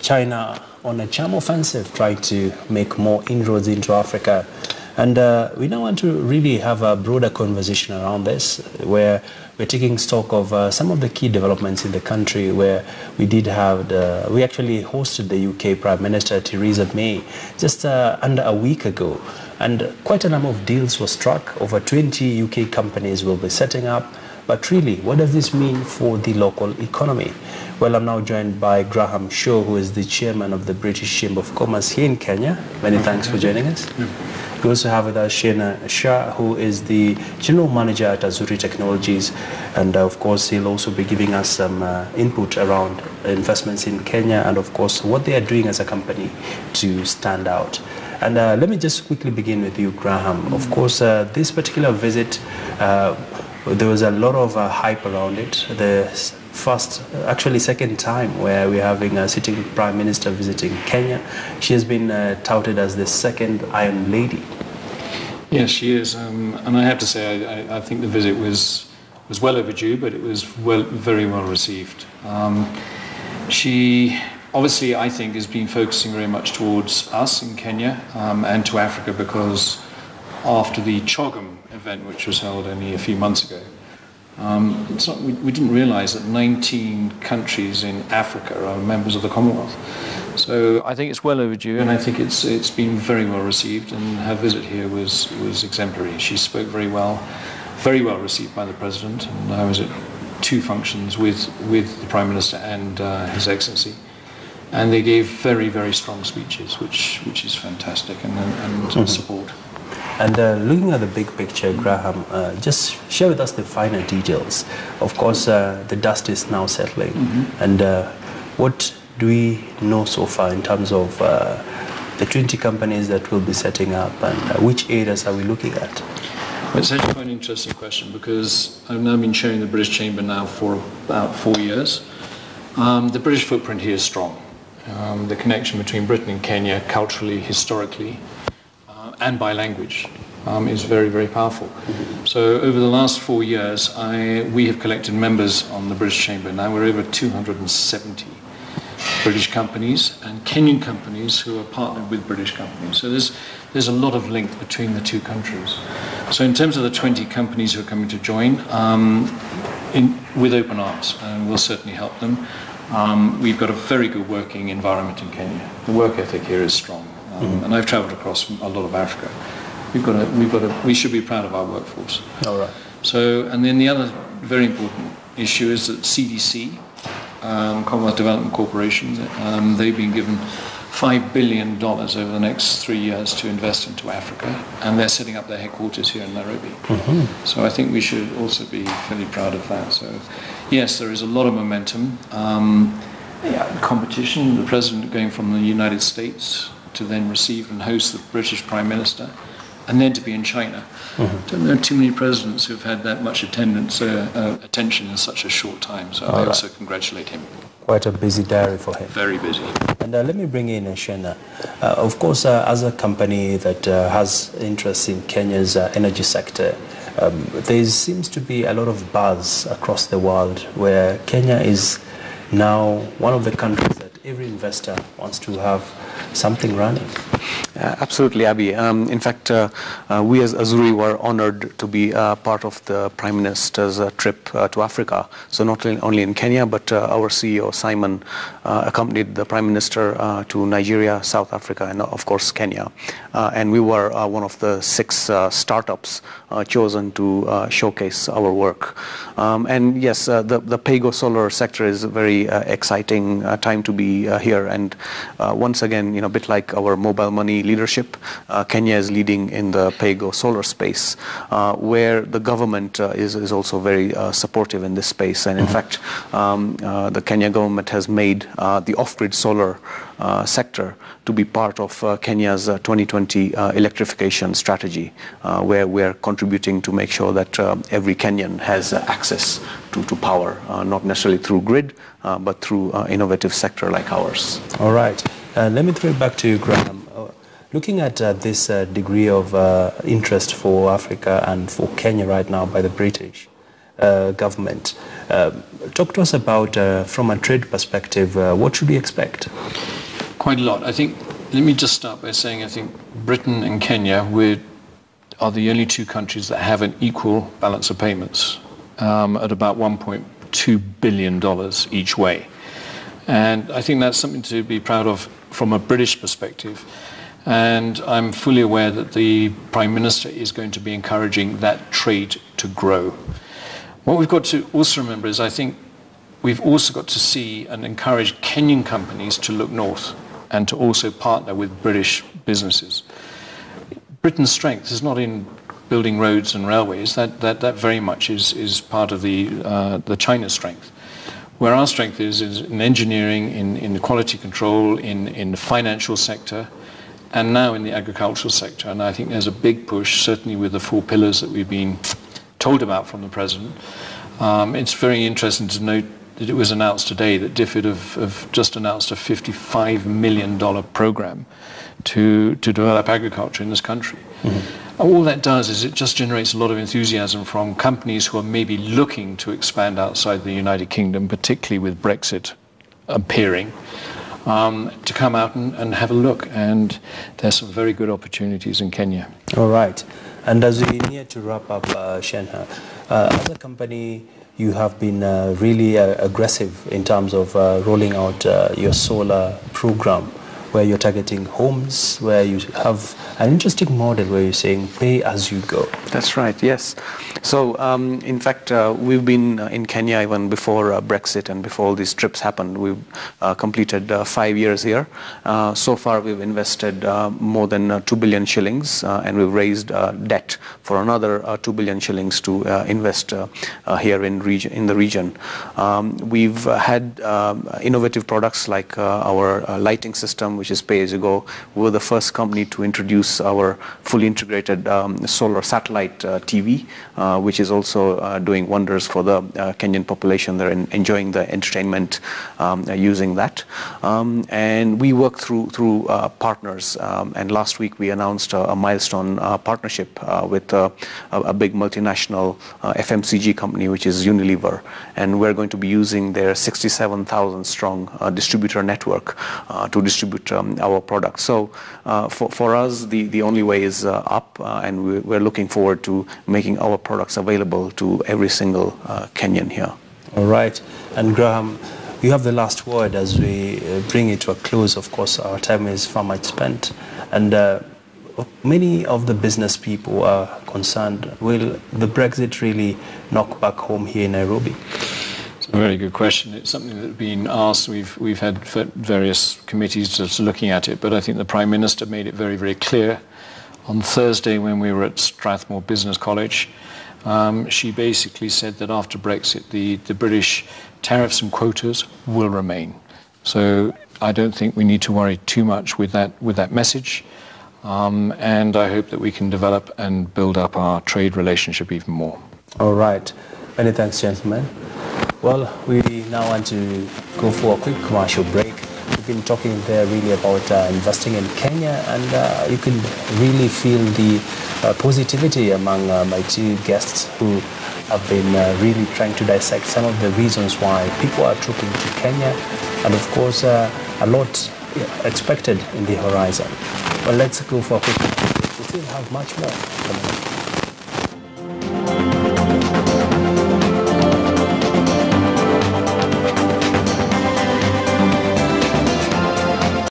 China on a charm offensive, trying to make more inroads into Africa. And we now want to really have a broader conversation around this, where we're taking stock of some of the key developments in the country, where we did have we actually hosted the UK Prime Minister Theresa May just under a week ago. And quite a number of deals were struck. Over 20 UK companies will be setting up. But really, what does this mean for the local economy? Well, I'm now joined by Graham Shaw, who is the chairman of the British Chamber of Commerce here in Kenya. Many thanks for joining us. We also have with us Shena Shah, who is the general manager at Azuri Technologies. And of course, he'll also be giving us some input around investments in Kenya and of course, what they are doing as a company to stand out. And let me just quickly begin with you, Graham. Of course, this particular visit, there was a lot of hype around it. The second time where we're having a sitting Prime Minister visiting Kenya. She has been touted as the second Iron Lady. Yes, she is. And I have to say, I think the visit was well overdue, but it was very well received. She obviously, I think, has been focusing very much towards us in Kenya and to Africa, because after the CHOGM event, which was held only a few months ago, we didn't realize that 19 countries in Africa are members of the Commonwealth. So I think it's well overdue, and I think it's been very well received, and her visit here was exemplary. She spoke very well received by the President, and I was at two functions with the Prime Minister and His Excellency. And they gave very, very strong speeches, which is fantastic, and support. And looking at the big picture, Graham, just share with us the finer details. Of course, the dust is now settling. And what do we know so far in terms of the 20 companies that will be setting up, and which areas are we looking at? Well, it's actually quite an interesting question, because I've now been chairing the British Chamber now for about 4 years. The British footprint here is strong. The connection between Britain and Kenya, culturally, historically, and by language, is very, very powerful. So over the last 4 years, we have collected members on the British Chamber. Now we're over 270 British companies and Kenyan companies who are partnered with British companies. So there's a lot of link between the two countries. So in terms of the 20 companies who are coming to join, with open arms, and we'll certainly help them. We've got a very good working environment in Kenya. The work ethic here is strong, and I've travelled across a lot of Africa. We should be proud of our workforce. All right. So, and then the other very important issue is that CDC, Commonwealth Development Corporation, they've been given $5 billion over the next 3 years to invest into Africa, and they're setting up their headquarters here in Nairobi. So I think we should also be fairly proud of that. So yes, there is a lot of momentum. Competition, the President going from the United States to then receive and host the British Prime Minister, and then to be in China. Don't know too many presidents who've had that much attention in such a short time, so I also congratulate him. Quite a busy diary for him. Very busy. And let me bring in Shena. Of course, as a company that has interest in Kenya's energy sector, there seems to be a lot of buzz across the world, where Kenya is now one of the countries that every investor wants to have something running. Absolutely, Abby. In fact, we as Azuri were honored to be part of the Prime Minister's trip to Africa. So not only in Kenya, but our CEO, Simon, accompanied the Prime Minister to Nigeria, South Africa, and of course, Kenya. And we were one of the 6 startups chosen to showcase our work. And yes, the Paygo solar sector is a very exciting time to be here. And once again, a bit like our mobile money leadership, Kenya is leading in the Paygo solar space, where the government is also very supportive in this space. And in fact, the Kenya government has made the off-grid solar sector to be part of Kenya's 2020 electrification strategy, where we are contributing to make sure that every Kenyan has access to power, not necessarily through grid, but through innovative sector like ours. All right. Let me throw it back to you, Graham. Looking at this degree of interest for Africa and for Kenya right now by the British, government. Talk to us about, from a trade perspective, what should we expect? Quite a lot. I think, let me just start by saying I think Britain and Kenya are the only two countries that have an equal balance of payments at about $1.2 billion each way. And I think that's something to be proud of from a British perspective. And I'm fully aware that the Prime Minister is going to be encouraging that trade to grow. What we've got to also remember is I think we've also got to see and encourage Kenyan companies to look north and to also partner with British businesses. Britain's strength is not in building roads and railways. That very much is part of the China strength. Where our strength is in engineering, in the quality control, in the financial sector, and now in the agricultural sector. And I think there's a big push, certainly with the 4 pillars that we've been told about from the President. It's very interesting to note that it was announced today that DFID have just announced a $55 million program to develop agriculture in this country. Mm-hmm. All that does is it just generates a lot of enthusiasm from companies who are maybe looking to expand outside the United Kingdom, particularly with Brexit appearing, to come out and have a look. And there's some very good opportunities in Kenya. All right. And as we near to wrap up, Shenha, as a company, you have been really aggressive in terms of rolling out your solar program, where you're targeting homes, where you have an interesting model where you're saying pay as you go. That's right, yes. So, in fact, we've been in Kenya even before Brexit and before all these trips happened. We've completed 5 years here. So far, we've invested more than 2 billion shillings, and we've raised debt for another 2 billion shillings to invest here in the region. We've had innovative products like our lighting system, which is pay-as-you-go. We were the first company to introduce our fully integrated solar satellite TV, which is also doing wonders for the Kenyan population. They're enjoying the entertainment using that. And we work through partners. And last week we announced a milestone partnership with a big multinational FMCG company, which is Unilever. And we're going to be using their 67,000 strong distributor network to distribute our products. So for us, the only way is up, and we're looking forward to making our products available to every single Kenyan here. All right. And Graham, you have the last word as we bring it to a close. Of course, our time is far much spent. And many of the business people are concerned, will the Brexit really knock back home here in Nairobi? It's a very good question. It's something that's been asked. We've had various committees just looking at it, but I think the Prime Minister made it very, very clear on Thursday when we were at Strathmore Business College. She basically said that after Brexit, the British tariffs and quotas will remain. So I don't think we need to worry too much with that message. And I hope that we can develop and build up our trade relationship even more. All right. Many thanks, gentlemen. Well, we now want to go for a quick commercial break. We've been talking there really about investing in Kenya, and you can really feel the positivity among my two guests who have been really trying to dissect some of the reasons why people are trooping to Kenya, and of course a lot expected in the horizon. Well, let's go for a quick break. We still have much more.